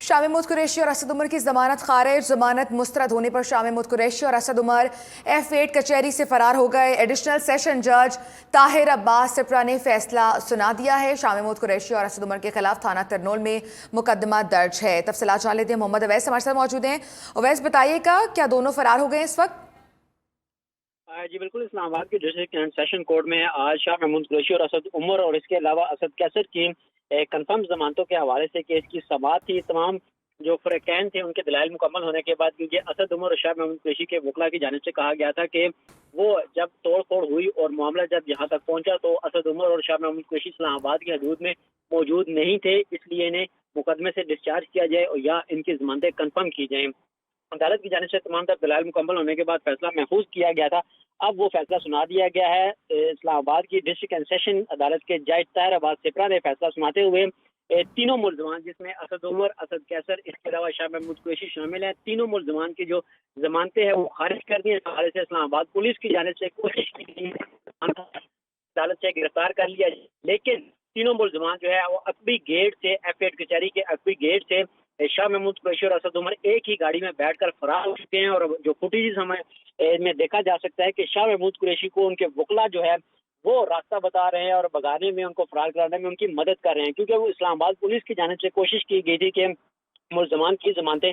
शामी महमूद कुरैशी और असद उमर की जमानत खारिज। जमानत मुस्तरद होने पर शामी महमूद कुरैशी और असद उमर F8 कचहरी से फरार हो गए। एडिशनल सेशन जज ताहिर अब्बास सिप्रा ने फैसला सुना दिया है। शामी महमूद कुरैशी और असद उमर के खिलाफ थाना तरनोल में मुकदमा दर्ज है। तफसीलात जान लेते हैं। मोहम्मद अवैस हमारे साथ मौजूद हैं। अवैस, बताइएगा क्या दोनों फरार हो गए इस वक्त? जी बिल्कुल, इस्लामाबाद के डिस्ट्रिक्ट एंड सेशन कोर्ट में आज शाह महमूद कुरैशी और असद उमर और इसके अलावा असद कैसर की कंफर्म जमानतों के हवाले से केस की समाअत थी। तमाम जो फ्रैकान थे उनके दलाइल मुकम्मल होने के बाद, क्योंकि असद उमर और शाह महमूद कुरैशी के वकला की जानिब से कहा गया था कि वो जब तोड़ फोड़ हुई और मामला जब यहाँ तक पहुंचा तो असद उमर और शाह महमूद कुरैशी इस्लामाबाद की हदूद में मौजूद नहीं थे, इसलिए इन्हें मुकदमे से डिस्चार्ज किया जाए और या इनकी जमानतें कन्फर्म की जाएं। अदालत की जानिब से तमाम तर दलाइल मुकम्मल होने के बाद फैसला महफूज किया गया था। अब वो फैसला सुना दिया गया है। इस्लामाबाद की डिस्ट्रिक्ट एंड सेशन अदालत के जज ताहिर अब्बास सिप्रा ने फैसला सुनाते हुए तीनों मुलजमान, जिसमें असद उमर, असद कैसर, इसके अलावा शाह महमूद कुरैशी शामिल हैं, तीनों मुलजमान की जो जमानतें हैं वो खारिज कर दी है। इस हवाले से इस्लामाबाद पुलिस की जानिब से कोशिश की गई है अदालत से गिरफ्तार कर लिया, लेकिन तीनों मुलजमान जो है वो अकबी गेट से, F8 कचहरी के अकबी गेट से शाह महमूद कुरैशी और असद उमर एक ही गाड़ी में बैठकर फरार हो चुके हैं। और जो फुटेज हमें में देखा जा सकता है कि शाह महमूद कुरैशी को उनके वकला जो है वो रास्ता बता रहे हैं और भगाने में, उनको फरार कराने में उनकी मदद कर रहे हैं, क्योंकि वो इस्लामाबाद पुलिस की जानिब से कोशिश की गई थी कि मुलजमान की जमानतें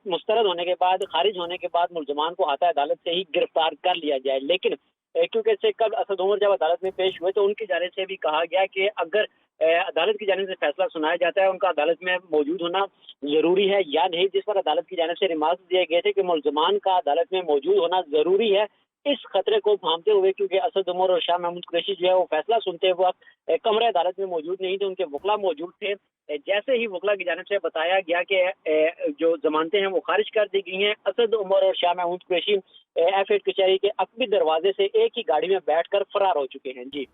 मुस्तरद होने के बाद, खारिज होने के बाद मुलजमान को हाथा अदालत से ही गिरफ्तार कर लिया जाए। लेकिन क्योंकि इससे कल असद उमर जब अदालत में पेश हुए तो उनकी जानिब से भी कहा गया कि अगर अदालत की जानिब से फैसला सुनाया जाता है, उनका अदालत में मौजूद होना जरूरी है या नहीं, जिस पर अदालत की जानिब से रिमार्क्स दिए गए थे कि मुलजमान का अदालत में मौजूद होना जरूरी है। इस खतरे को भांपते हुए, क्योंकि असद उमर और शाह महमूद कुरैशी जो है वो फैसला सुनते वक्त कमरे अदालत में मौजूद नहीं थे, उनके वकला मौजूद थे। जैसे ही वकला की जानिब से बताया गया कि जो जमानतें हैं वो खारिज कर दी गई हैं, असद उमर और शाह महमूद कुरैशी F8 कचहरी के अकबी दरवाजे से एक ही गाड़ी में बैठकर फरार हो चुके हैं। जी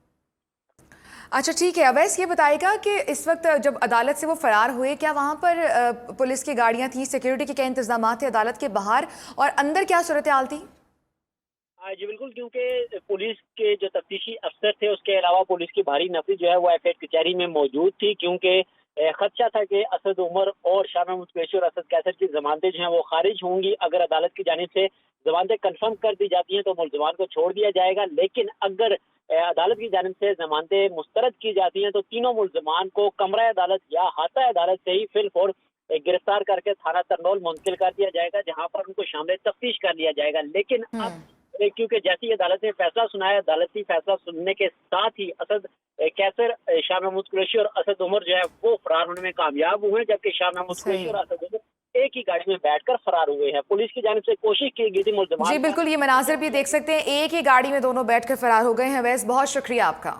अच्छा, ठीक है। अवैस, ये बताएगा कि इस वक्त जब अदालत से वो फरार हुए, क्या वहाँ पर पुलिस की गाड़ियाँ थी, सिक्योरिटी के क्या इंतजाम थे अदालत के बाहर, और अंदर क्या सूरत हाल थी? जी बिल्कुल, क्योंकि पुलिस के जो तफ्तीशी अफसर थे उसके अलावा पुलिस की भारी नफरी जो है वो F8 कचहरी में मौजूद थी, क्योंकि खदशा था कि असद उमर और शाह महमूद कुरैशी और असद कैसर की जमानतें जो हैं वो खारिज होंगी। अगर अदालत की जानिब से जमानतें कन्फर्म कर दी जाती हैं तो मुलजमान को छोड़ दिया जाएगा, लेकिन अगर अदालत की जानिब से जमानतें मुस्तरद की जाती हैं तो तीनों मुलजमान को कमरा अदालत या हाथा अदालत से ही फिलफौर गिरफ्तार करके थाना तरनौल मुंतकिल कर दिया जाएगा, जहां पर उनको शामिल तफ्तीश कर लिया जाएगा। लेकिन अब क्योंकि जैसे ही अदालत ने फैसला सुनाया, अदालत की फैसला सुनने के साथ ही असद कैसर, शाह महमूद कुरैशी और असद उमर जो है वो फरार होने में कामयाब हुए, जबकि शाह महमूद कुरैशी और असद उमर एक ही गाड़ी में बैठकर फरार हुए हैं। पुलिस की जानिब से कोशिश की गई थी मुलजमान। जी बिल्कुल, ये मनाजिर भी देख सकते हैं, एक ही गाड़ी में दोनों बैठकर फरार हो गए हैं। अवैस, बहुत शुक्रिया आपका।